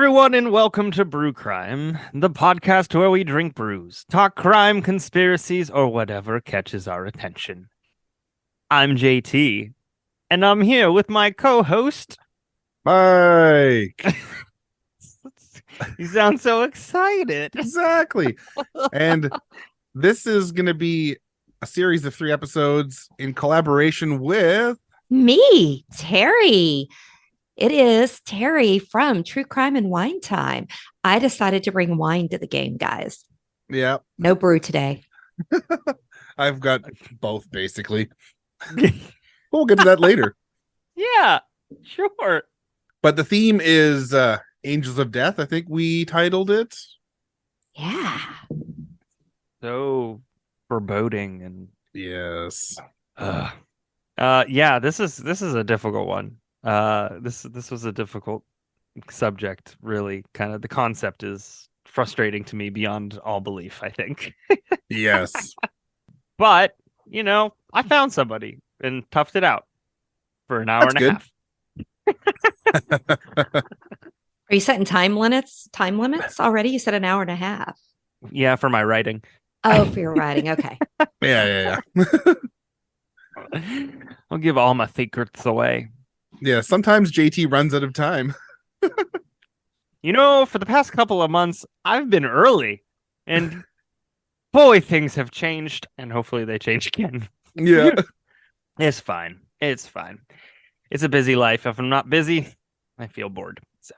everyone, and welcome to Brew Crime, the podcast where we drink brews, talk crime, conspiracies, or whatever catches our attention. I'm JT, and I'm here with my co-host, Mike. You sound so excited. Exactly. And this is going to be a series of 3 episodes in collaboration with me, Terry. It is Terry from True Crime and Wine Time. I decided to bring wine to the game, guys. Yeah. No brew today. I've got both, basically. We'll get to that later. Yeah, sure. But the theme is Angels of Death. I think we titled it. Yeah. So foreboding and Yes. yeah, this is a difficult one. This was a difficult subject, really. Kind of the concept is frustrating to me beyond all belief, I think. Yes. But, I found somebody and toughed it out for an hour That's and a half. Are you setting time limits already? You said an hour and a half. Yeah, for my writing. Oh, for your writing. Okay. Yeah. I'll give all my secrets away. Yeah, sometimes JT runs out of time. For the past couple of months, I've been early. And boy, things have changed. And hopefully they change again. Yeah. It's fine. It's fine. It's a busy life. If I'm not busy, I feel bored. So,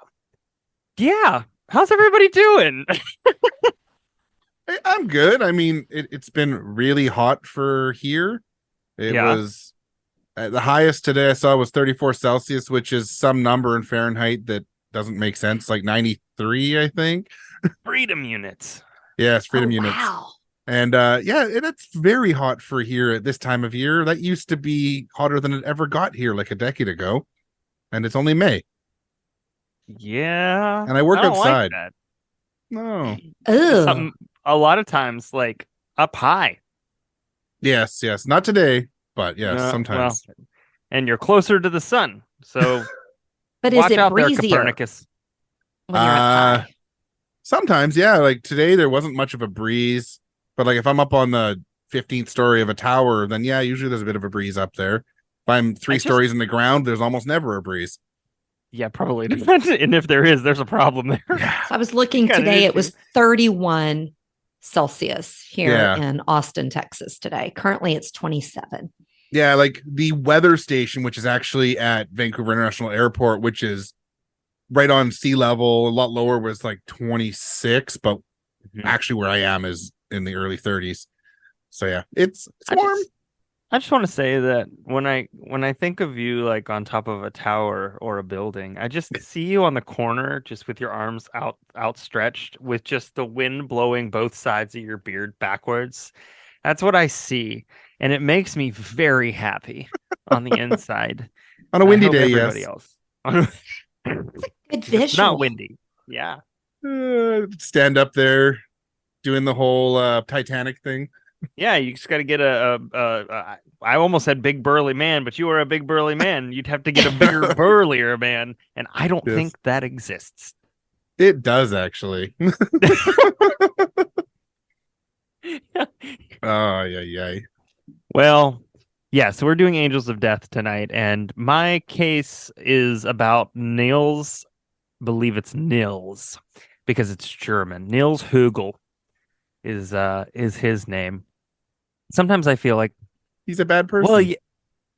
yeah. How's everybody doing? I'm good. I mean, it's been really hot for here. It was the highest today I saw was 34 Celsius, which is some number in Fahrenheit that doesn't make sense, like 93, I think. Freedom units. Yes, freedom units. Wow. And it's very hot for here at this time of year. That used to be hotter than it ever got here like a decade ago. And it's only May. Yeah. And I work don't outside. Like that. No. Ooh. A lot of times, like, up high. Yes. Not today, but yes, sometimes. Well, and you're closer to the sun. So But is watch it out there, breezier Copernicus. when you're up high? Sometimes, yeah. Like today, there wasn't much of a breeze. But like if I'm up on the 15th story of a tower, then yeah, usually there's a bit of a breeze up there. If I'm 3 stories in the ground, there's almost never a breeze. Yeah, probably. And if there is, there's a problem there. Yeah. So I was looking today. It was 31 Celsius here in Austin, Texas today. Currently, it's 27. Yeah, like the weather station, which is actually at Vancouver International Airport, which is right on sea level, a lot lower, was like 26, but actually where I am is in the early 30s. So yeah, it's warm. I just want to say that when I think of you like on top of a tower or a building, I just see you on the corner just with your arms outstretched with just the wind blowing both sides of your beard backwards. That's what I see. And it makes me very happy on the inside. On a windy day, everybody yes. Else. Good visual. It's not windy. Yeah. Stand up there doing the whole Titanic thing. Yeah, you just got to get I almost said big burly man, but you are a big burly man. You'd have to get a bigger burlier man, and I don't think that exists. It does actually. Oh, yeah. Well, yeah, so we're doing Angels of Death tonight, and my case is about Niels. Believe it's Niels because it's German. Niels Högel is his name. Sometimes I feel like he's a bad person. Well,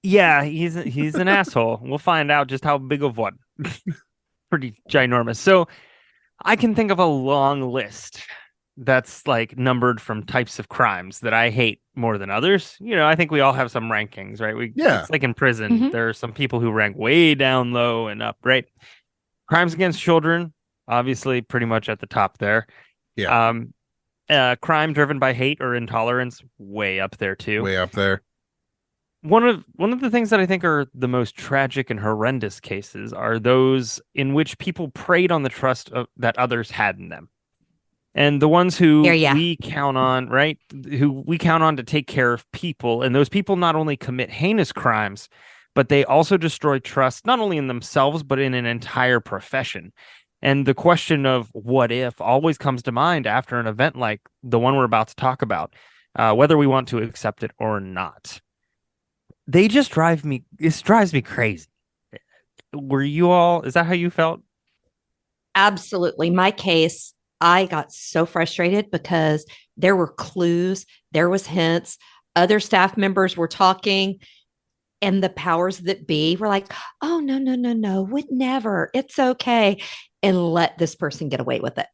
yeah, he's an asshole. We'll find out just how big of one. Pretty ginormous. So I can think of a long list that's like numbered from types of crimes that I hate more than others. I think we all have some rankings, right? It's like in prison. Mm-hmm. There are some people who rank way down low and up, right? Crimes against children, obviously pretty much at the top there. Yeah. Crime driven by hate or intolerance, way up there too. Way up there. One of the things that I think are the most tragic and horrendous cases are those in which people preyed on the trust that others had in them. And the ones who we count on, right? Who we count on to take care of people. And those people not only commit heinous crimes, but they also destroy trust, not only in themselves, but in an entire profession. And the question of what if always comes to mind after an event like the one we're about to talk about, whether we want to accept it or not. This drives me crazy. Were you all, is that how you felt? Absolutely. My case, I got so frustrated because there were clues, there was hints, other staff members were talking, and the powers that be were like, oh, no, no, no, no, would never. It's okay. And let this person get away with it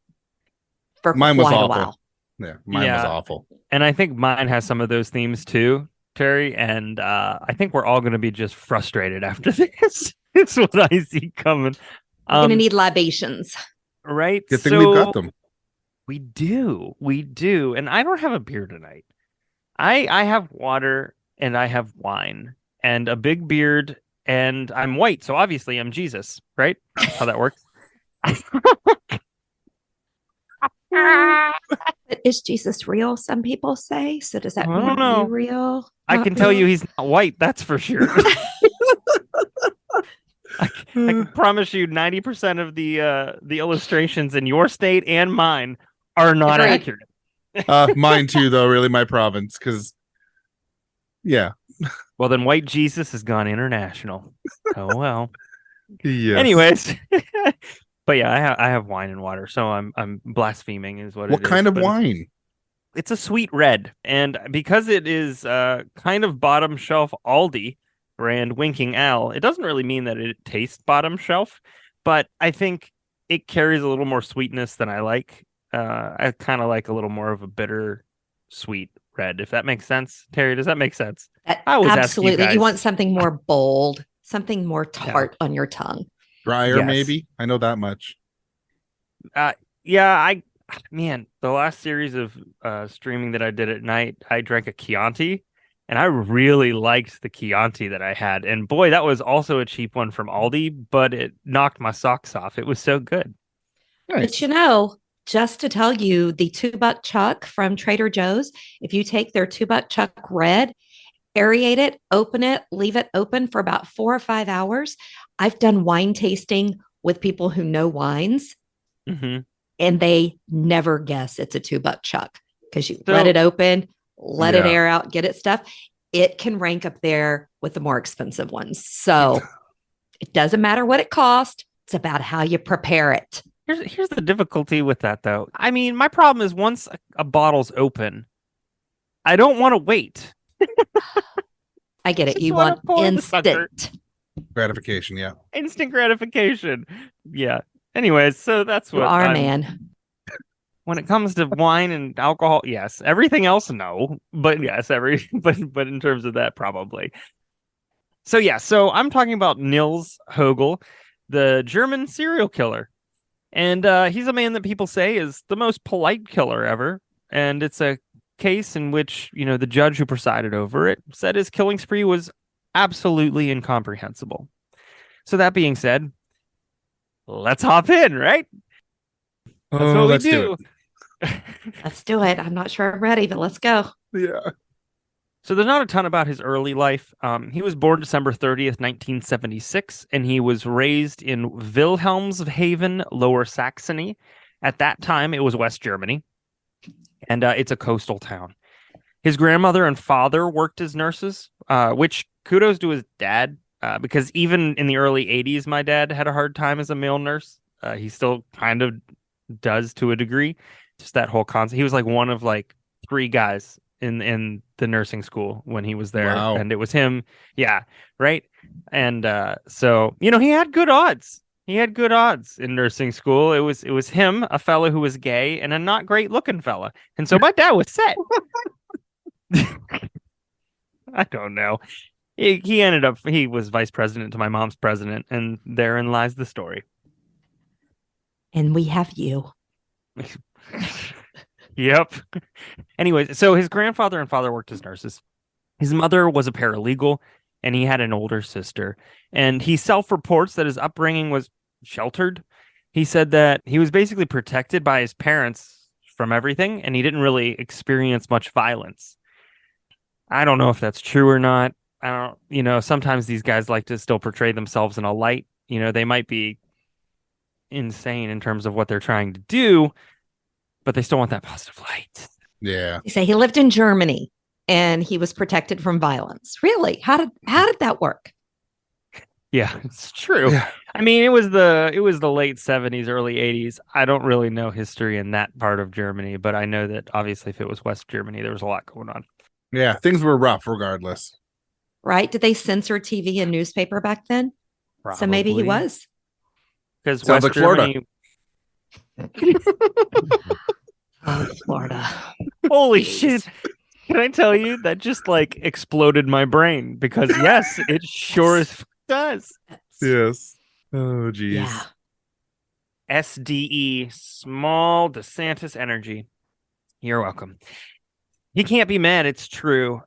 for Mine was quite a awful. while. Yeah, mine was Yeah. awful. And I think mine has some of those themes too, Terry. And I think we're all going to be just frustrated after this. It's what I see coming. We're going to need libations. Right. Good thing we've got them. We do. And I don't have a beer tonight. I have water and I have wine and a big beard and I'm white. So obviously I'm Jesus, right? That's how that works. But is Jesus real? Some people say. So does that I mean don't know. you real? I Not can tell real? you he's not white, that's for sure. I can promise you 90% of the illustrations in your state and mine are not Agreed. accurate. Mine too, though. Really, my province, because yeah. Well, then white Jesus has gone international. Oh well. Yes. Anyways, but yeah, I have wine and water, so I'm blaspheming is what it is. What kind of but wine? it's a sweet red, and because it is kind of bottom shelf Aldi brand Winking Al, it doesn't really mean that it tastes bottom shelf, but I think it carries a little more sweetness than I like. I kind of like a little more of a bitter, sweet red, if that makes sense. Terry, does that make sense? I always ask you Absolutely. guys. You want something more bold, something more tart on your tongue. Drier, Yes. maybe. I know that much. Yeah, man, the last series of streaming that I did at night, I drank a Chianti, and I really liked the Chianti that I had. And boy, that was also a cheap one from Aldi, but it knocked my socks off. It was so good. But you know, just to tell you, the $2 chuck from Trader Joe's, if you take their $2 chuck red, aerate it, open it, leave it open for about 4 or 5 hours. I've done wine tasting with people who know wines, Mm-hmm. and they never guess it's a $2 chuck because you So- let it open, let it Yeah. air out, get it stuff. It can rank up there with the more expensive ones. So it doesn't matter what it costs. It's about how you prepare it. Here's the difficulty with that, though. I mean, my problem is once a bottle's open, I don't want to wait. I get it. Just You wanna want pour the sucker. instant. Gratification, yeah. Instant gratification. Yeah. Anyways, so that's You what are, I'm- man. When it comes to wine and alcohol, yes. Everything else, no. But yes, but in terms of that, probably. So yeah, so I'm talking about Niels Högel, the German serial killer. And he's a man that people say is the most polite killer ever. And it's a case in which, the judge who presided over it said his killing spree was absolutely incomprehensible. So that being said, let's hop in, right? That's what we let's do. Let's do it. I'm not sure I'm ready, but let's go. Yeah. So there's not a ton about his early life. He was born December 30th, 1976, and he was raised in Wilhelmshaven, Lower Saxony. At that time, it was West Germany, and it's a coastal town. His grandmother and father worked as nurses, which kudos to his dad, because even in the early 80s, my dad had a hard time as a male nurse. He still kind of does to a degree. Just that whole concept. He was like one of like 3 guys in the nursing school when he was there. Wow. And it was him. Yeah. Right. And so, he had good odds. He had good odds in nursing school. It was him, a fella who was gay, and a not great looking fella. And so my dad was set. I don't know. He ended up, he was vice president to my mom's president, and therein lies the story. And we have you. Yep. Anyways, so his grandfather and father worked as nurses. His mother was a paralegal, and he had an older sister. And he self-reports that his upbringing was sheltered. He said that he was basically protected by his parents from everything, and he didn't really experience much violence. I don't know if that's true or not. I don't, sometimes these guys like to still portray themselves in a light. They might be insane in terms of what they're trying to do, but they still want that positive light. Yeah. They say he lived in Germany and he was protected from violence. Really? How did that work? Yeah, it's true. Yeah. I mean, it was the late 70s, early 80s. I don't really know history in that part of Germany, but I know that obviously if it was West Germany, there was a lot going on. Yeah. Things were rough regardless. Right? Did they censor TV and newspaper back then? Probably. So maybe he was. Because Sounds West like Florida. Germany. Oh, Florida. Holy Jeez. shit. Can I tell you that just like exploded my brain? Because yes, it sure as does. Yes. Oh, geez. Yeah. SDE, small DeSantis energy. You're welcome. He can't be mad. It's true.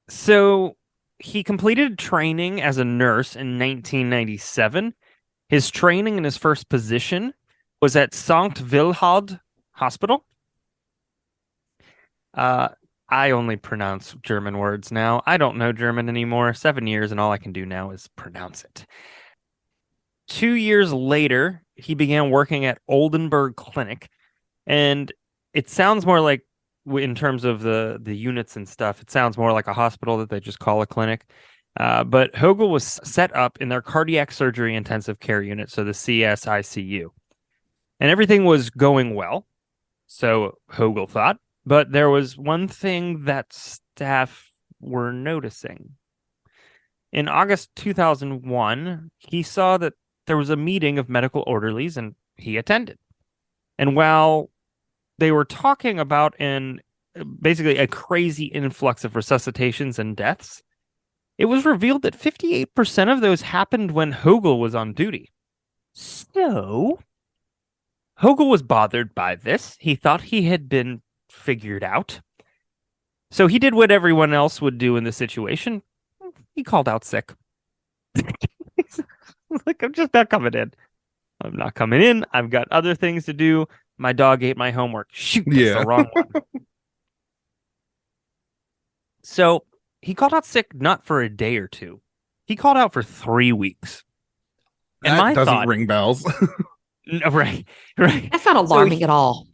So he completed training as a nurse in 1997. His training and his first position was at St. Wilhald Hospital. I only pronounce German words now. I don't know German anymore. 7 years, and all I can do now is pronounce it. 2 years later, he began working at Oldenburg Clinic, and it sounds more like, in terms of the units and stuff, it sounds more like a hospital that they just call a clinic. But Högel was set up in their cardiac surgery intensive care unit, so the CSICU. And everything was going well, so Högel thought. But there was one thing that staff were noticing. In August 2001, he saw that there was a meeting of medical orderlies, and he attended. And while they were talking about basically a crazy influx of resuscitations and deaths, it was revealed that 58% of those happened when Högel was on duty. So, Högel was bothered by this. He thought he had been figured out. So he did what everyone else would do in this situation. He called out sick. Like, I'm just not coming in. I'm not coming in. I've got other things to do. My dog ate my homework. Shoot, that's the wrong one. So he called out sick not for a day or two. He called out for 3 weeks. And That my doesn't thought, ring bells. No, right. That's not alarming at all.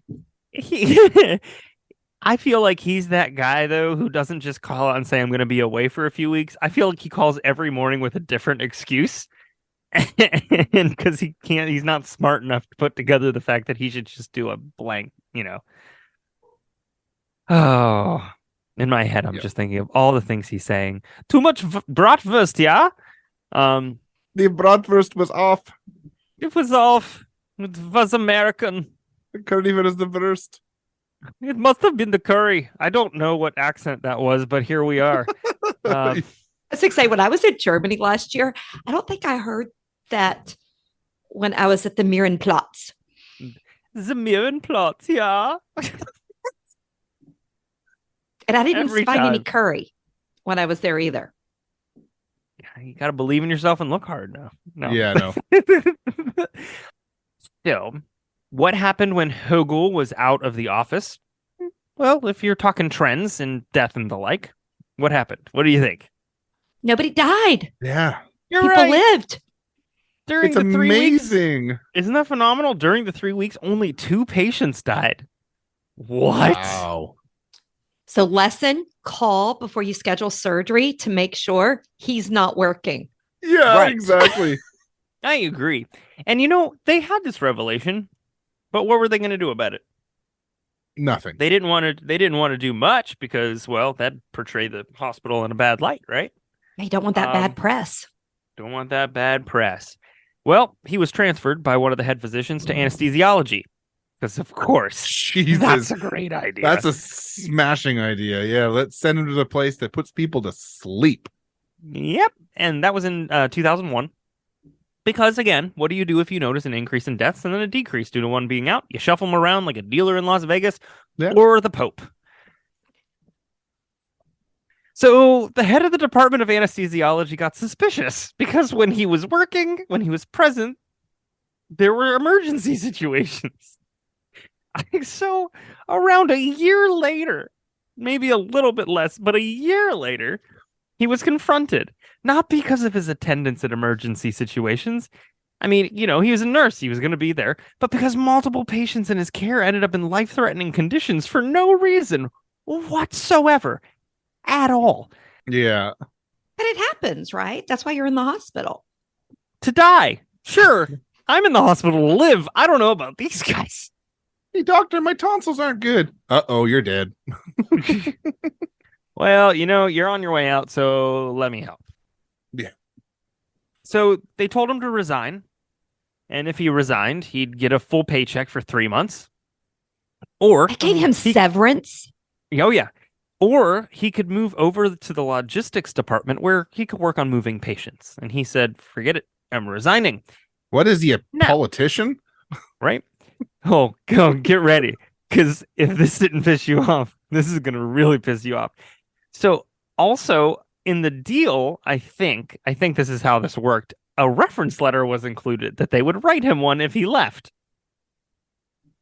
I feel like he's that guy, though, who doesn't just call out and say, I'm going to be away for a few weeks. I feel like he calls every morning with a different excuse. And because he's not smart enough to put together the fact that he should just do a blank, Oh, in my head, I'm just thinking of all the things he's saying. Too much bratwurst, yeah? The bratwurst was off. It was off. It was American. The curry was the worst. It must have been the curry. I don't know what accent that was, but here we are. I was going to say, when I was in Germany last year, I don't think I heard that when I was at the Mirenplatz. The Mirenplatz, yeah. And I didn't Every find any time. curry when I was there either. You got to believe in yourself and look hard enough. No. Yeah, no. Still, what happened when Högel was out of the office? Well, if you're talking trends and death and the like, what happened? What do you think? Nobody died. Yeah. You're People right. lived. During It's the 3 weeks, amazing. isn't that phenomenal? During the 3 weeks, only 2 patients died. What? Wow. So lesson, call before you schedule surgery to make sure he's not working. Yeah, Right. exactly. I agree. And they had this revelation, but what were they going to do about it? Nothing. They didn't want to do much because, well, that portrayed the hospital in a bad light, right? They don't want that bad press. Don't want that bad press. Well, he was transferred by one of the head physicians to anesthesiology. Because, of course, Jesus. that's a great idea. That's a smashing idea. Yeah, let's send him to the place that puts people to sleep. Yep. And that was in 2001. Because, again, what do you do if you notice an increase in deaths and then a decrease due to one being out? You shuffle them around like a dealer in Las Vegas or the Pope. So the head of the Department of Anesthesiology got suspicious because when he was working, when he was present, there were emergency situations. So around a year later, maybe a little bit less, but a year later, he was confronted, not because of his attendance at emergency situations. I mean, he was a nurse. He was going to be there. But because multiple patients in his care ended up in life-threatening conditions for no reason whatsoever at all. Yeah. But it happens, right? That's why you're in the hospital. To die. Sure. I'm in the hospital to live. I don't know about these guys. Hey, doctor, my tonsils aren't good. Uh-oh, you're dead. Well, you're on your way out, so let me help. Yeah. So they told him to resign. And if he resigned, he'd get a full paycheck for 3 months. Or I gave him severance. Oh, yeah. Or he could move over to the logistics department where he could work on moving patients. And he said, forget it. I'm resigning. What is he, a politician? Right? Oh, go get ready. Because if this didn't piss you off, this is going to really piss you off. So also in the deal, I think this is how this worked. A reference letter was included that they would write him one if he left.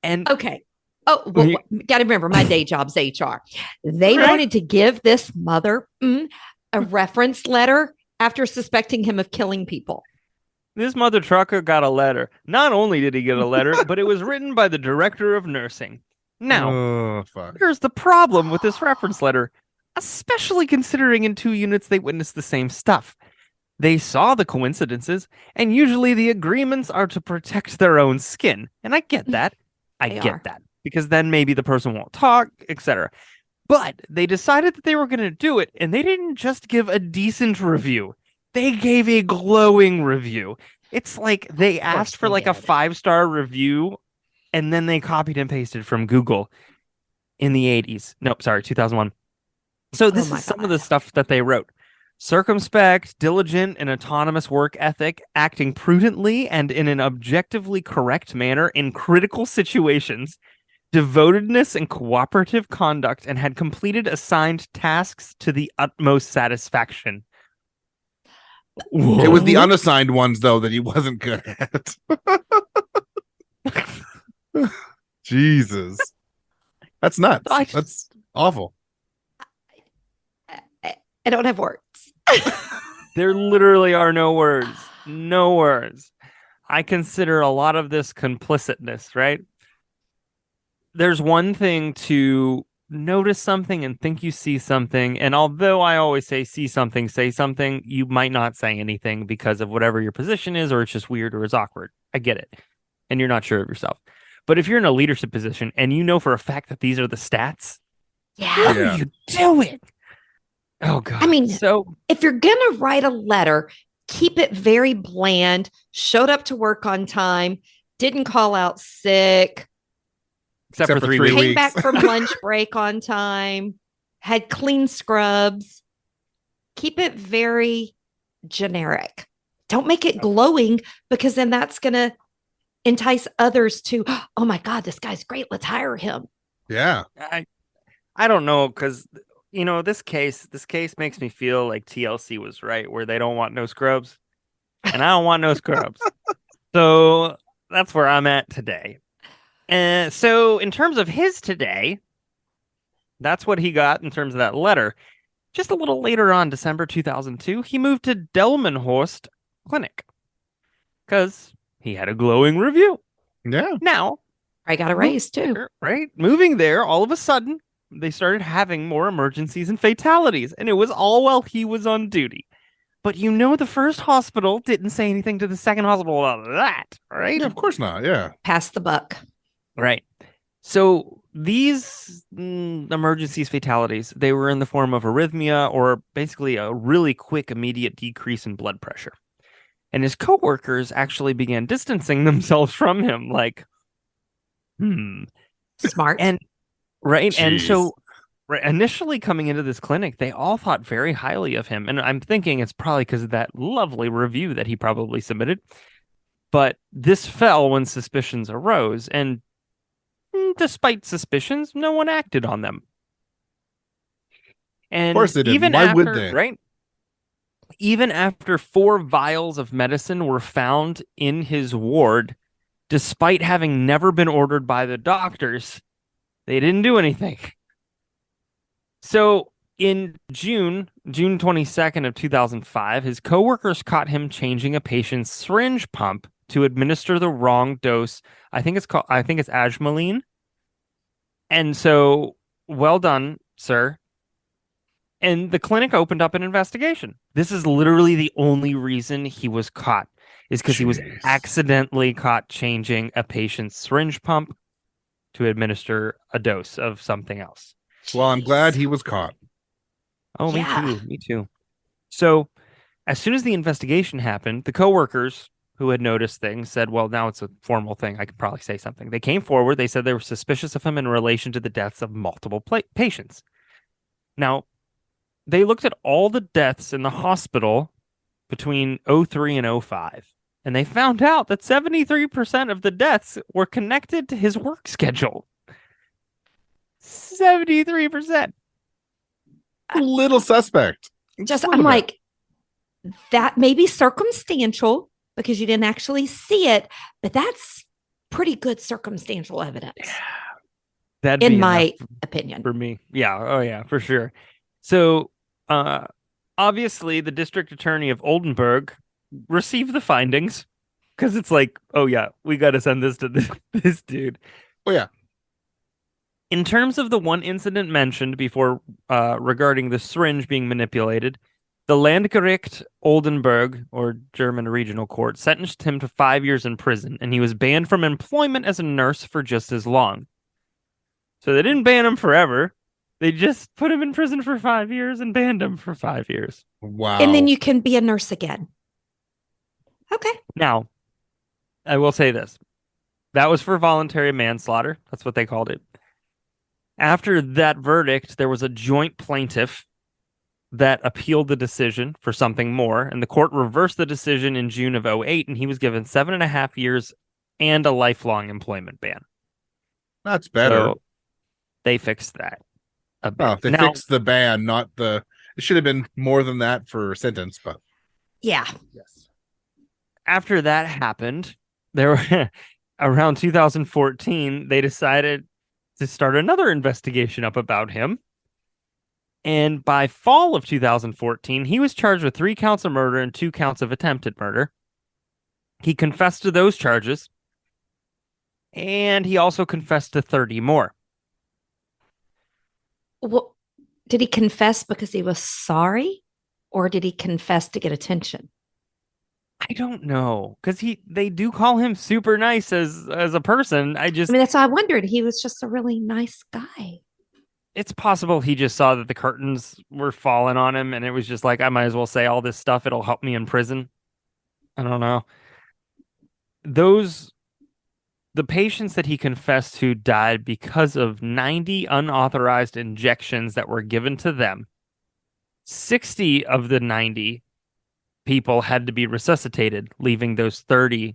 And okay. Oh, well, got to remember my day job's HR. They wanted to give this mother a reference letter after suspecting him of killing people. This mother trucker got a letter. Not only did he get a letter, but it was written by the director of nursing. Now, here's the problem with this reference letter, especially considering in 2 units they witnessed the same stuff. They saw the coincidences, and usually the agreements are to protect their own skin. And I get that. I get that. Because then maybe the person won't talk, etc. But they decided that they were going to do it, and they didn't just give a decent review. They gave a glowing review. It's like they asked for like a 5-star review, and then they copied and pasted from Google in the 80s. Nope, sorry, 2001. So this is some of the stuff that they wrote. Circumspect, diligent, and autonomous work ethic, acting prudently and in an objectively correct manner in critical situations, devotedness and cooperative conduct, and had completed assigned tasks to the utmost satisfaction. Whoa. It was the unassigned ones, though, that he wasn't good at. Jesus. That's nuts. That's awful. I don't have words. There literally are no words. No words. I consider a lot of this complicitness, right? There's one thing to notice something and think you see something. And although I always say see something, say something, you might not say anything because of whatever your position is, or it's just weird or it's awkward. I get it. And you're not sure of yourself. But if you're in a leadership position and you know for a fact that these are the stats, how do you do it? Oh, God. I mean, so if you're going to write a letter, keep it very bland, showed up to work on time, didn't call out sick. Except for 3 weeks. Came back from lunch break on time, had clean scrubs. Keep it very generic. Don't make it glowing, because then that's going to entice others to, oh my God, this guy's great. Let's hire him. Yeah. I don't know, because this case makes me feel like TLC was right, where they don't want no scrubs, and I don't want no scrubs. So that's where I'm at today. And so in terms of his today, that's what he got in terms of that letter. Just a little later on, December 2002, he moved to Delmenhorst Clinic because he had a glowing review. Yeah. Now, I got a raise too. Right? Moving there, all of a sudden, they started having more emergencies and fatalities, and it was all while he was on duty. But the first hospital didn't say anything to the second hospital about that, right? Yeah, of course not. Yeah. Pass the buck. Right. So these emergencies, fatalities, they were in the form of arrhythmia, or basically a really quick, immediate decrease in blood pressure. And his coworkers actually began distancing themselves from him, like, smart. And right. Jeez. And so initially coming into this clinic, they all thought very highly of him. And I'm thinking it's probably because of that lovely review that he probably submitted. But this fell when suspicions arose. And despite suspicions, no one acted on them. And of course they didn't. Why would they? Right? Even after 4 vials of medicine were found in his ward, despite having never been ordered by the doctors, they didn't do anything. So in June 22nd of 2005, his coworkers caught him changing a patient's syringe pump to administer the wrong dose. I think it's Ajmaline. And so, well done, sir. And the clinic opened up an investigation. This is literally the only reason he was caught, is because he was Jeez. accidentally caught changing a patient's syringe pump to administer a dose of something else. Well, I'm glad he was caught. Oh, Yeah. me too. Me too. So, as soon as the investigation happened, the coworkers who had noticed things said, well, now it's a formal thing. I could probably say something. They came forward. They said they were suspicious of him in relation to the deaths of multiple patients. Now, they looked at all the deaths in the hospital between 03 and 05, and they found out that 73% of the deaths were connected to his work schedule. 73%. A little suspect. I'm like, that may be circumstantial because you didn't actually see it, but that's pretty good circumstantial evidence. That'd in be my enough opinion. for me. Yeah. Oh, yeah, for sure. So, obviously, the district attorney of Oldenburg received the findings because it's like, oh, yeah, we got to send this to this dude. Oh, yeah. In terms of the one incident mentioned before regarding the syringe being manipulated, the Landgericht Oldenburg, or German Regional Court, sentenced him to 5 years in prison, and he was banned from employment as a nurse for just as long. So they didn't ban him forever. They just put him in prison for 5 years and banned him for 5 years. Wow. And then you can be a nurse again. Okay. Now, I will say this. That was for voluntary manslaughter. That's what they called it. After that verdict, there was a joint plaintiff that appealed the decision for something more, and the court reversed the decision in June of 08, and he was given 7.5 years and a lifelong employment ban. That's better. So they fixed that a bit. Oh, they fixed the ban, not the... It should have been more than that for a sentence, but... Yeah. Yes. After that happened, there were around 2014, they decided to start another investigation up about him. And by fall of 2014, he was charged with 3 counts of murder and 2 counts of attempted murder. He confessed to those charges, and he also confessed to 30 more. Well, did he confess because he was sorry, or did he confess to get attention? I don't know, because they do call him super nice as a person. I mean, that's why I wondered. He was just a really nice guy. It's possible he just saw that the curtains were falling on him, and it was just like, I might as well say all this stuff. It'll help me in prison. I don't know. The patients that he confessed to died because of 90 unauthorized injections that were given to them. 60 of the 90 people had to be resuscitated, leaving those 30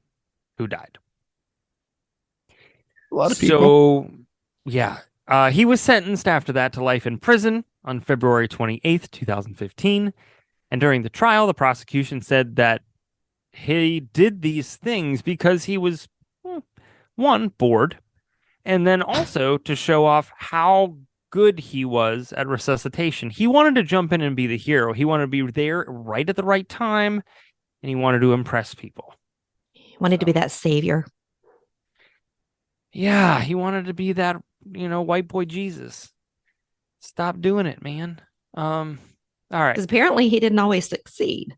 who died. A lot of people. So, yeah. He was sentenced after that to life in prison on February 28th, 2015. And during the trial, the prosecution said that he did these things because he was, one, bored, and then also to show off how good he was at resuscitation. He wanted to jump in and be the hero. He wanted to be there right at the right time, and he wanted to impress people. He wanted to be that savior. Yeah, he wanted to be that, white boy Jesus. Stop doing it, man. All right. Because apparently he didn't always succeed.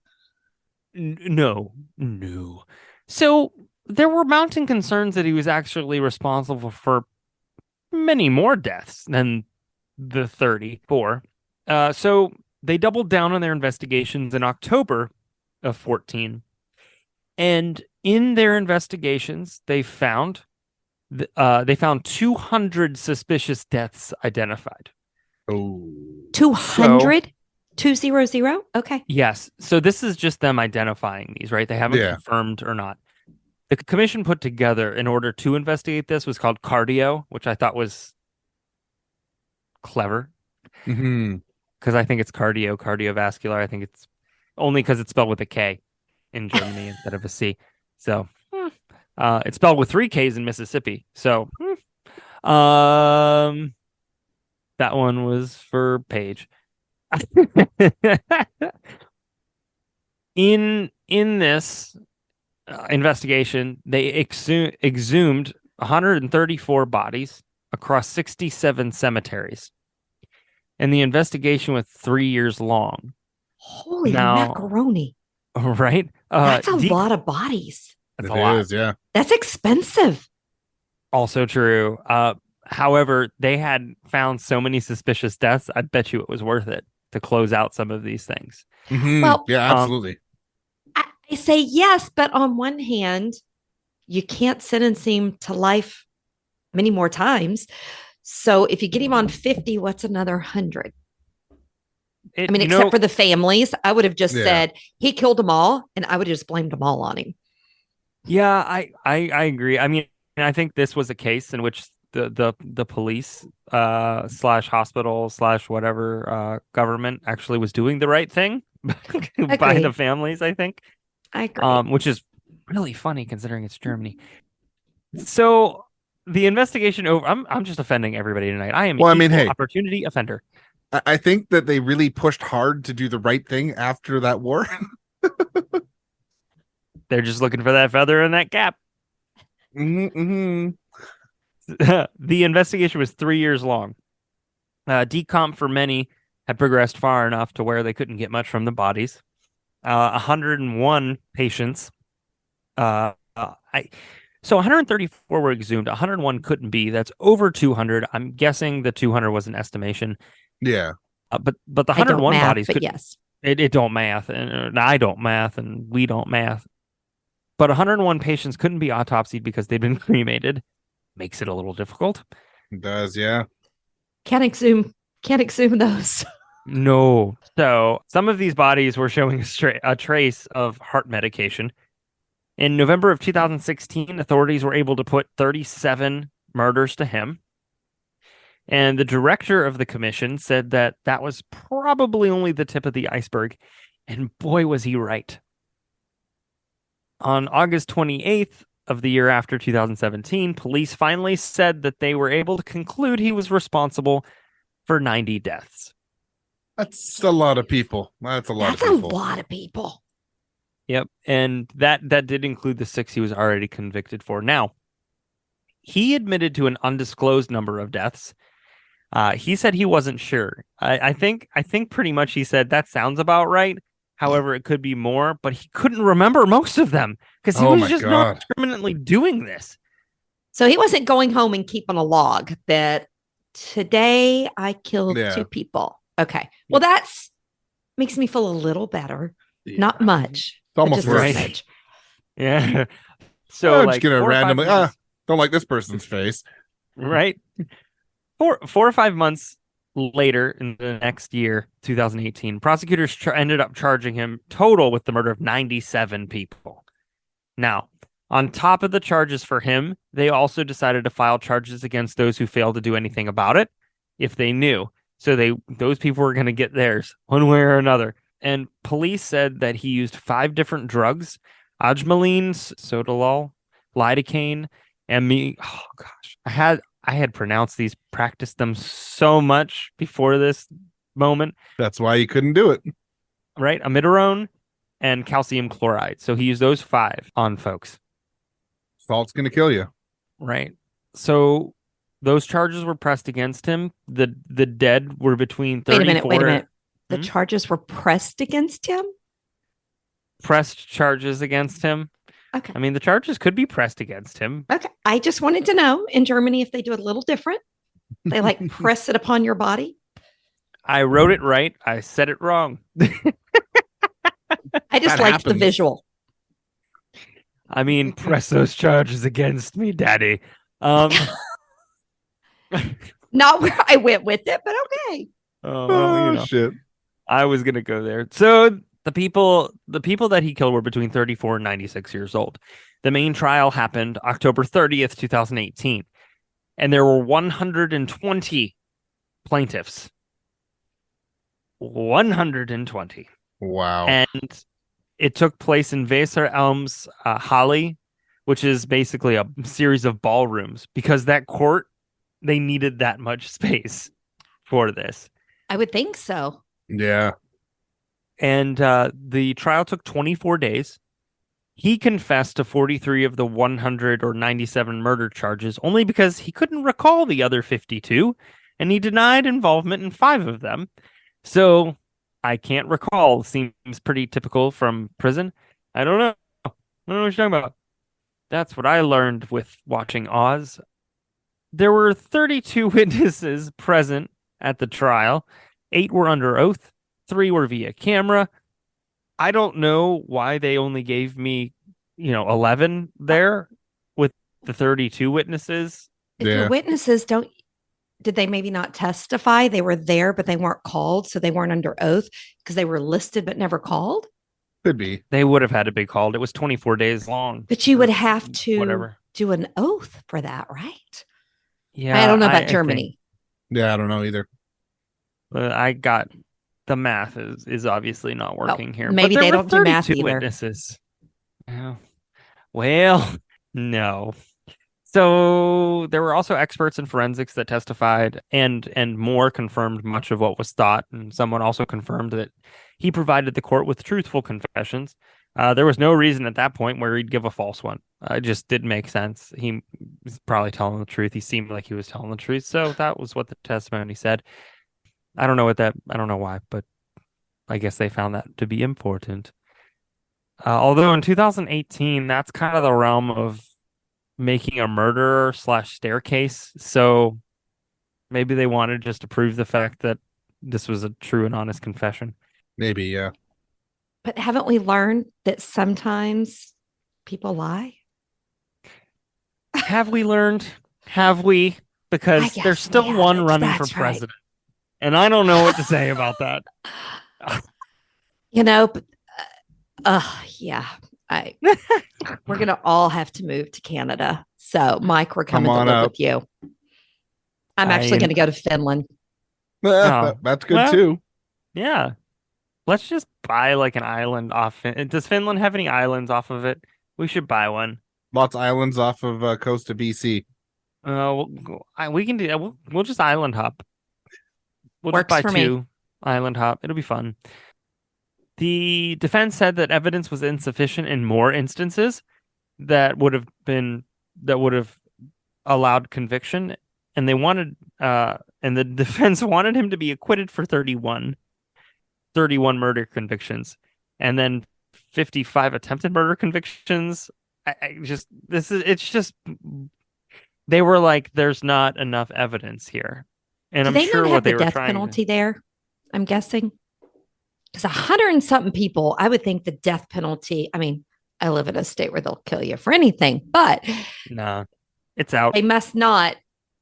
No. So there were mounting concerns that he was actually responsible for many more deaths than the 34. So they doubled down on their investigations in October of 14. And in their investigations, they found 200 suspicious deaths identified. Oh. 200? 200? Okay. Yes. So this is just them identifying these, right? They haven't confirmed or not. The commission put together in order to investigate this was called cardio, which I thought was clever. Because I think it's cardiovascular. I think it's only because it's spelled with a K in Germany instead of a C. So it's spelled with 3 Ks in Mississippi. So that one was for Paige. In this, investigation, they exhumed 134 bodies across 67 cemeteries. And the investigation was 3 years long. Holy Now, macaroni. right? That's a lot of bodies. That's It a lot. is, yeah. That's expensive. Also true. However, they had found so many suspicious deaths. I bet you it was worth it to close out some of these things. Well, Yeah, Um, absolutely. I say yes, but on one hand, you can't sentence him to life many more times. So if you get him on 50, what's another 100? I it, mean, you except know, for the families, I would have just Yeah. said he killed them all, and I would have just blamed them all on him. yeah, I agree. I mean, I think this was a case in which the police slash hospital slash whatever government actually was doing the right thing by the Agree. families, I think. I agree. Which is really funny considering it's Germany. So the investigation over. I'm just offending everybody tonight. I am an Well, I mean, equal hey, opportunity offender. I think that they really pushed hard to do the right thing after that war. They're just looking for that feather in that cap. Mm-hmm. The investigation was 3 years long. Decomp for many had progressed far enough to where they couldn't get much from the bodies. 101 patients. So 134 were exhumed. 101 couldn't be. That's over 200. I'm guessing the 200 was an estimation. Yeah. But the I don't 101 math, bodies but could. yes. It don't math, and I don't math, and we don't math. But 101 patients couldn't be autopsied because they'd been cremated. Makes it a little difficult. It does, yeah. Can't exhume those. No. So some of these bodies were showing a trace of heart medication. In November of 2016, authorities were able to put 37 murders to him. And the director of the commission said that that was probably only the tip of the iceberg. And boy, was he right. On August 28th of the year after 2017, police finally said that they were able to conclude he was responsible for 90 deaths. That's a lot of people. That's a lot That's of people. a lot of people. Yep, and that did include the 6 he was already convicted for. Now, he admitted to an undisclosed number of deaths. He said he wasn't sure. I think pretty much he said that sounds about right. However, it could be more, but he couldn't remember most of them because he Oh was my just God. not permanently doing this. So he wasn't going home and keeping a log that today I killed Yeah. 2 people. Okay. Well, that's makes me feel a little better. Yeah. Not much. It's almost but just a worse. smidge. Yeah. So I'm like just gonna 4 or 5 randomly months, don't like this person's face. right? 4 or 5 months later in the next year, 2018, prosecutors ended up charging him total with the murder of 97 people. Now, on top of the charges for him, they also decided to file charges against those who failed to do anything about it if they knew. So those people were going to get theirs one way or another. And police said that he used 5 different drugs: ajmaline, sotalol, lidocaine, and me. Oh gosh, I had pronounced these, practiced them so much before this moment, That's why you couldn't do it. right? Amidorone and calcium chloride. So he used those 5 on folks, Salt's gonna kill you. right? So those charges were pressed against him. The dead were between 34. Wait a minute. The Hmm? charges were pressed against him? Pressed charges against him. Okay. I mean, the charges could be pressed against him. Okay. I just wanted to know in Germany if they do it a little different. They like press it upon your body. I wrote it right. I said it wrong. I just That liked the happens. visual. I mean, press those charges against me, Daddy. Not where I went with it, but okay. Oh shit. I was gonna go there. So the people that he killed were between 34 and 96 years old. The main trial happened October 30th, 2018, and there were 120 plaintiffs. 120. Wow. And it took place in Weser Elms Halle, which is basically a series of ballrooms, because that court, they needed that much space for this. I would think so. Yeah. And the trial took 24 days. He confessed to 43 of the 197 murder charges only because he couldn't recall the other 52, and he denied involvement in 5 of them. So I can't recall seems pretty typical from prison. I don't know. I don't know what you're talking about. That's what I learned with watching Oz. There were 32 witnesses present at the trial. 8 were under oath, 3 were via camera. I don't know why they only gave me, 11 there with the 32 witnesses. If your Yeah. witnesses did they maybe not testify? They were there, but they weren't called, so they weren't under oath because they were listed but never called. Could be. They would have had to be called. It was 24 days long. But you would have to whatever. do an oath for that, right? Yeah, I don't know about I Germany. Yeah, I don't know either. I got the math is obviously not working here. Maybe but they there were don't do math 32 either. witnesses. Yeah. Well, no. So there were also experts in forensics that testified, and more confirmed much of what was thought. And someone also confirmed that he provided the court with truthful confessions. There was no reason at that point where he'd give a false one. It just didn't make sense. He was probably telling the truth. He seemed like he was telling the truth. So that was what the testimony said. I don't know why, but I guess they found that to be important. Although in 2018, that's kind of the realm of making a murderer / staircase. So maybe they wanted just to prove the fact that this was a true and honest confession. Maybe, yeah. But haven't we learned that sometimes people lie? Have we learned? Have we? Because I there's guess still we one haven't. running for That's right. president. And I don't know what to say about that. But, yeah. We're gonna all have to move to Canada. So, Mike, we're coming to on live up. with you. I'm actually going to go to Finland. That's good Well, too. Yeah. Let's just buy like an island off. Does Finland have any islands off of it? We should buy one. Lots of islands off of coast of BC. We can do that. We'll just island hop. We'll Works just buy for me. 2 island hop. It'll be fun. The defense said that evidence was insufficient in more instances that would have allowed conviction, and they wanted and the defense wanted him to be acquitted for 31 murder convictions, and then 55 attempted murder convictions. It's just they were like, there's not enough evidence here, and Do I'm they sure not what have they the were death trying penalty there? I'm guessing. Because 100 and something people, I would think the death penalty. I mean, I live in a state where they'll kill you for anything, but Nah, it's out. they must not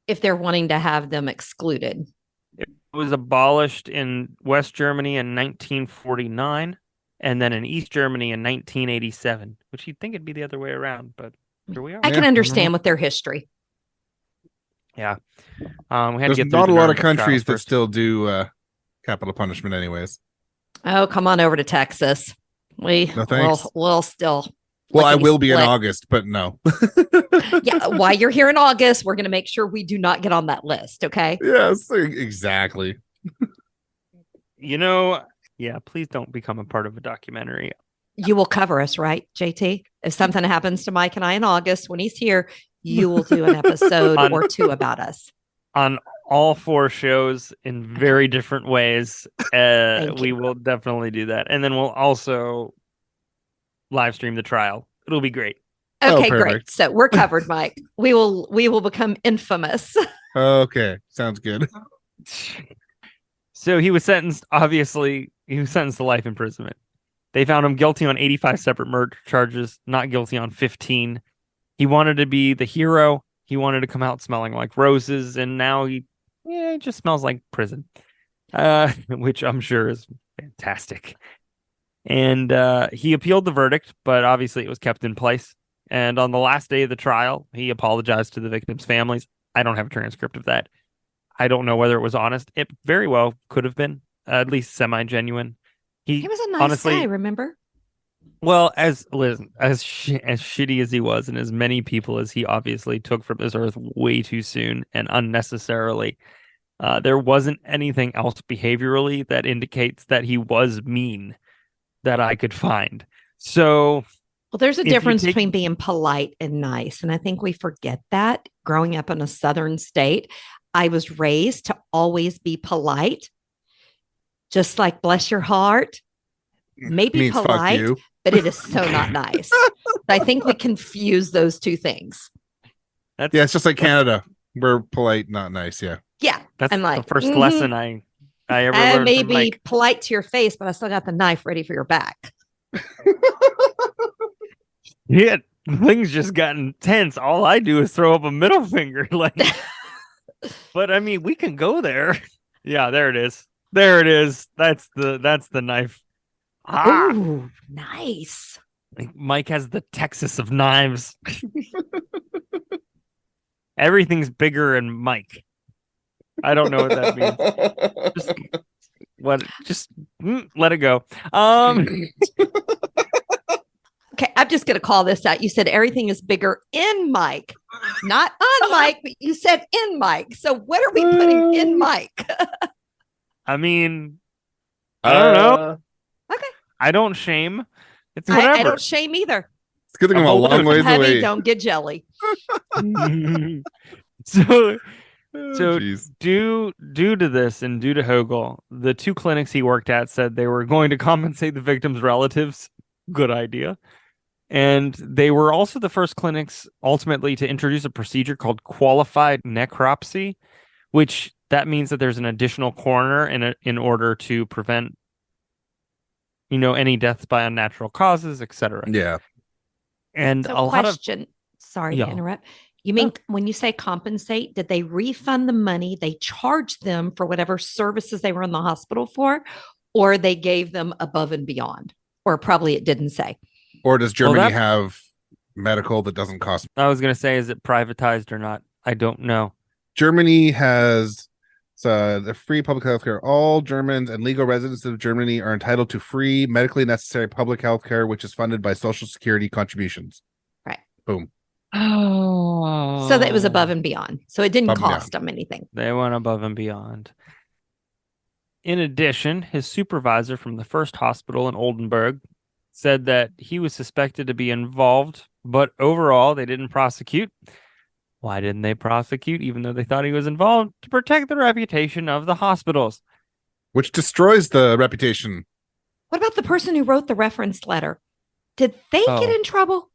if they're wanting to have them excluded. It was abolished in West Germany in 1949, and then in East Germany in 1987, which you'd think it'd be the other way around, but here we are. I can Yeah. understand with their history. Yeah. We had to There's get through not the a lot of Nuremberg countries trials that first. still do capital punishment anyways. Oh, come on over to Texas. No, thanks. We'll still. Well, I lickety will be in split. August, but no. Yeah, while you're here in August, we're going to make sure we do not get on that list. Okay. Yes, exactly. Yeah, please don't become a part of a documentary. You will cover us, right, JT? If something happens to Mike and I in August when he's here, you will do an episode or 2 about us. On all 4 shows in very different ways. We will definitely do that. And then we'll also live stream the trial. It'll be great. Okay, great. perfect. So we're covered, Mike. We will become infamous. Okay, sounds good. So he was sentenced to life imprisonment. They found him guilty on 85 separate murder charges, not guilty on 15. He wanted to be the hero. He wanted to come out smelling like roses, and now he just smells like prison, which I'm sure is fantastic. And he appealed the verdict, but obviously it was kept in place. And on the last day of the trial, he apologized to the victims' families. I don't have a transcript of that. I don't know whether it was honest. It very well could have been, at least semi-genuine. He was a nice honestly, guy, remember? well, as shitty as he was, and as many people as he obviously took from this earth way too soon and unnecessarily, there wasn't anything else behaviorally that indicates that he was mean that I could find. So Well, there's a if you difference take between being polite and nice. And I think we forget that growing up in a southern state. I was raised to always be polite, just like bless your heart, maybe Means fuck polite, you. but it is so not nice. I think we confuse those two things. that's Yeah, it's just like Canada. We're polite, not nice. Yeah. Yeah. that's I'm the like, first lesson I ever I learned may from be Mike. polite to your face, but I still got the knife ready for your back. Yeah, things just got intense. All I do is throw up a middle finger, like. But I mean, we can go there. Yeah, there it is. There it is. That's the knife. Ah, Oh, nice. like Mike has the Texas of knives. Everything's bigger in Mike. I don't know what that means. Just let it go. Okay, I'm just going to call this out. You said everything is bigger in Mike, not on Mike, but you said in Mike. So what are we putting in Mike? I mean, I don't know. Okay. I don't shame. It's whatever. I don't shame either. It's a good thing I'm a Hold long on. ways Heavy, away. don't get jelly. So Oh, geez. due to this and due to Högel, the two clinics he worked at said they were going to compensate the victims' relatives. Good idea. And they were also the first clinics ultimately to introduce a procedure called qualified necropsy, which that means that there's an additional coroner in order to prevent, any deaths by unnatural causes, etc. Yeah. And So a lot of question, sorry Yeah. to interrupt. You mean when you say compensate, did they refund the money they charged them for whatever services they were in the hospital for, or they gave them above and beyond? Or probably it didn't say. Or does Germany that- have medical that doesn't cost? I was going to say, is it privatized or not? I don't know. Germany has the free public health care. All Germans and legal residents of Germany are entitled to free medically necessary public health care, which is funded by Social Security contributions. Right. Boom. Oh. So that it was above and beyond. So it didn't Above and cost them anything. They went above and beyond. In addition, his supervisor from the first hospital in Oldenburg said that he was suspected to be involved, but overall they didn't prosecute. Why didn't they prosecute, even though they thought he was involved? To protect the reputation of the hospitals. Which destroys the reputation. What about the person who wrote the reference letter? Did they get in trouble?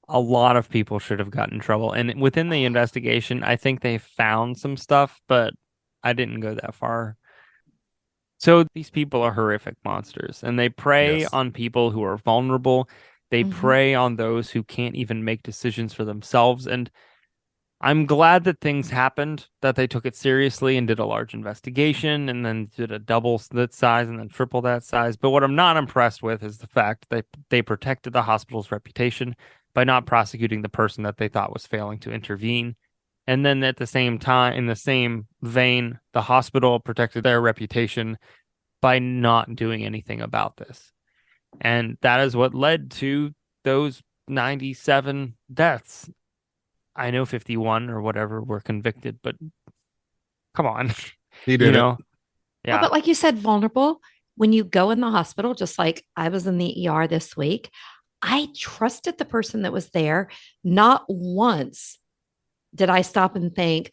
A lot of people should have gotten in trouble. And within the investigation, I think they found some stuff, but I didn't go that far. So these people are horrific monsters, and they prey Yes. on people who are vulnerable. They prey on those who can't even make decisions for themselves. And I'm glad that things happened, that they took it seriously and did a large investigation and then did a double that size and then triple that size. But what I'm not impressed with is the fact that they protected the hospital's reputation by not prosecuting the person that they thought was failing to intervene. And then at the same time, in the same vein, the hospital protected their reputation by not doing anything about this. And that is what led to those 97 deaths. I know 51 or whatever were convicted, but come on. He did it. Well, but like you said, vulnerable. When you go in the hospital, just like I was in the ER this week, I trusted the person that was there. Not once did I stop and think,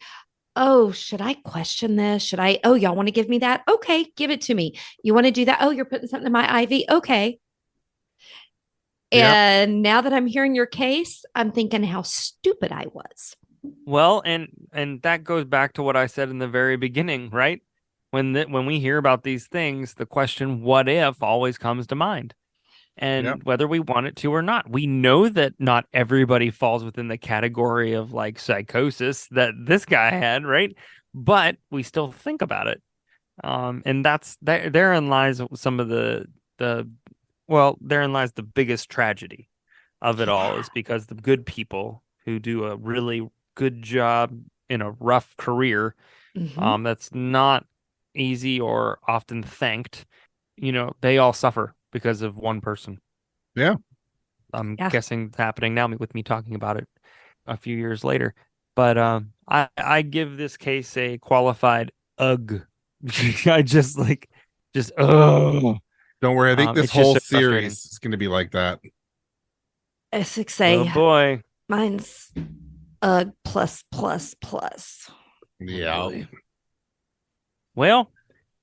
oh, should I question this? Oh, y'all want to give me that? Okay, give it to me. You want to do that? Oh, you're putting something in my IV? Okay. And now that I'm hearing your case, I'm thinking how stupid I was. Well, and that goes back to what I said in the very beginning, right? When we hear about these things, the question "what if" always comes to mind. And whether we want it to or not, we know that not everybody falls within the category of like psychosis that this guy had, right? But we still think about it. And therein lies some of therein lies the biggest tragedy of it all, is because the good people who do a really good job in a rough career, that's not easy or often thanked, they all suffer because of one person. Yeah. I'm guessing it's happening now with me talking about it a few years later. But I give this case a qualified ugh. I just ugh. Don't worry. I think this it's just whole so frustrating. series is going to be like that. Oh say boy. mine's plus plus plus. Yeah. Oh, boy. Well,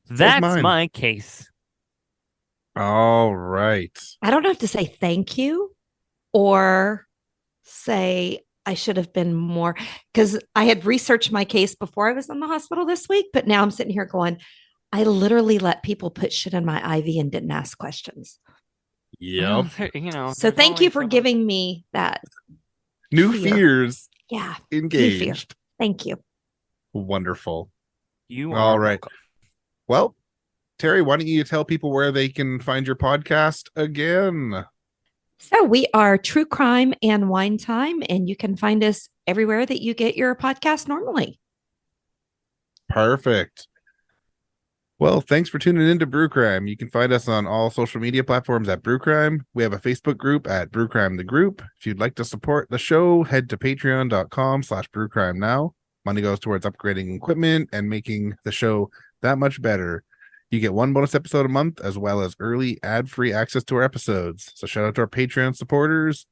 that's mine. my case. All right. I don't have to say thank you or say I should have been more because I had researched my case before I was in the hospital this week, but now I'm sitting here going, I literally let people put shit in my IV and didn't ask questions. Yep. Well, So thank you for giving me that New fear. fears Yeah. engaged. New fear. Thank you. Wonderful. You All are right. welcome. Well, Terry, why don't you tell people where they can find your podcast again? So we are True Crime and Wine Time, and you can find us everywhere that you get your podcast normally. Perfect. Well, thanks for tuning in to Brew Crime. You can find us on all social media platforms at Brew Crime. We have a Facebook group at Brew Crime the Group. If you'd like to support the show, head to patreon.com/brewcrime now. Money goes towards upgrading equipment and making the show that much better. You get one bonus episode a month, as well as early ad-free access to our episodes. So shout out to our Patreon supporters,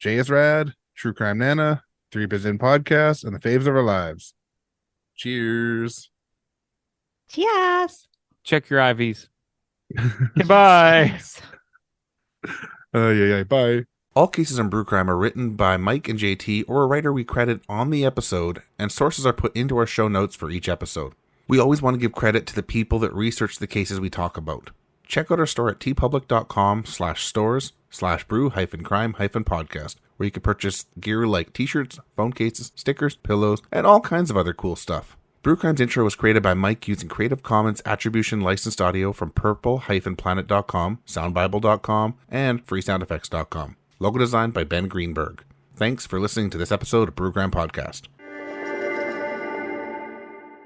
Jay is Rad, True Crime Nana, 3 Biz In Podcast, and the faves of our lives. Cheers. Cheers. Check your IVs. Goodbye. Yes. Yeah. Bye. All cases on Brew Crime are written by Mike and JT or a writer we credit on the episode, and sources are put into our show notes for each episode. We always want to give credit to the people that research the cases we talk about. Check out our store at tpublic.com/stores/brew-crime-podcast, where you can purchase gear like t-shirts, phone cases, stickers, pillows, and all kinds of other cool stuff. Brew Crime's intro was created by Mike using Creative Commons Attribution licensed audio from purple-planet.com, soundbible.com, and freesoundeffects.com. Logo designed by Ben Greenberg. Thanks for listening to this episode of Brew Crime Podcast.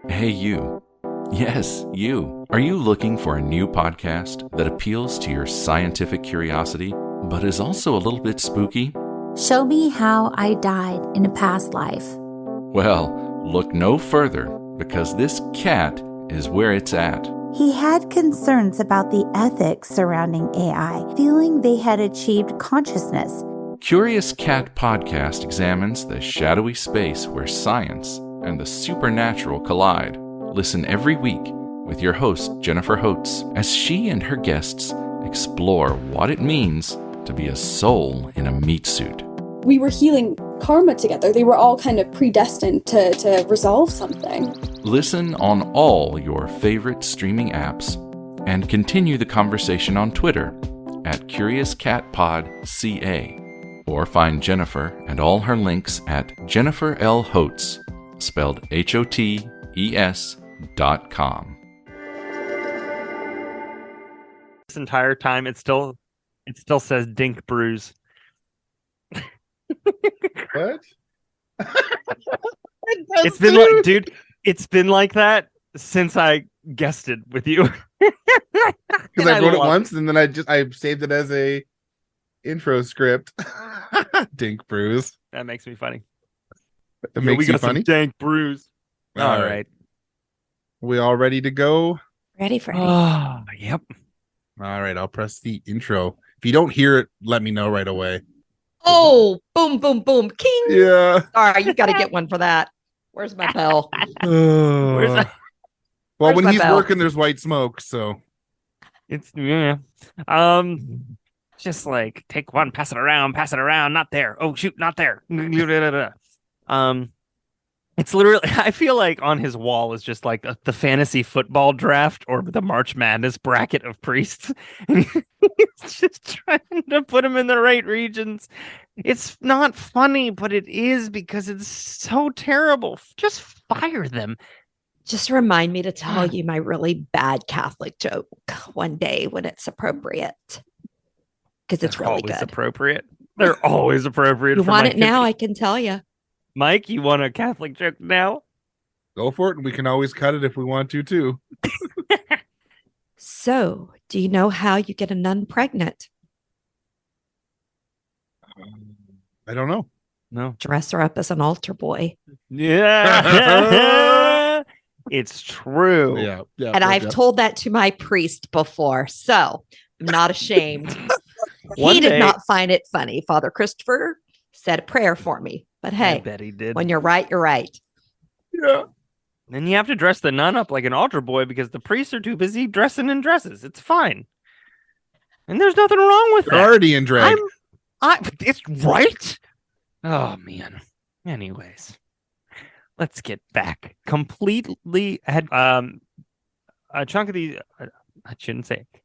Hey, you. Yes, you. Are you looking for a new podcast that appeals to your scientific curiosity, but is also a little bit spooky? Show me how I died in a past life. Well, look no further, because this cat is where it's at. He had concerns about the ethics surrounding AI, feeling they had achieved consciousness. Curious Cat Podcast examines the shadowy space where science and the supernatural collide. Listen every week with your host, Jennifer Holtz, as she and her guests explore what it means to be a soul in a meat suit. We were healing karma together. They were all kind of predestined to resolve something. Listen on all your favorite streaming apps and continue the conversation on Twitter at CuriousCatPodCA, or find Jennifer and all her links at Jennifer L. Holtz, spelled HOTES.com. This entire time, it still says Dink Brews. What? It's been like, dude, it's been like that since I guessed it with you. Because I wrote it once and then I saved it as a intro script. Dink Brews. That makes me funny. It makes we you got funny. some dank brews. All right. We all ready to go? Ready for it. Oh, yep. All right, I'll press the intro. If you don't hear it, let me know right away. Oh, boom, boom, boom. King. Yeah. All right, you got to get one for that. Where's my bell? Where's that? Well, Where's when my he's bell? working, there's white smoke, so. It's just like take one, pass it around, not there. Oh shoot, not there. It's literally, I feel like on his wall is just like the fantasy football draft or the March Madness bracket of priests. And he's just trying to put them in the right regions. It's not funny, but it is because it's so terrible. Just fire them. Just remind me to tell you my really bad Catholic joke one day when it's appropriate. Because it's really always good. appropriate. They're always appropriate. You for want Mike it now? to- I can tell you. Mike, you want a Catholic joke now? Go for it, and we can always cut it if we want to, too. So, do you know how you get a nun pregnant? I don't know. No. Dress her up as an altar boy. Yeah. It's true. Yeah. And I've told that to my priest before. So, I'm not ashamed. One He did day- not find it funny. Father Christopher said a prayer for me. But I hey, bet he did. when you're right, you're right. Yeah. Then you have to dress the nun up like an altar boy because the priests are too busy dressing in dresses. It's fine. And there's nothing wrong with You're that. already in drag. It's right. Oh man. Anyways, let's get back. Completely had a chunk of these. I shouldn't say it.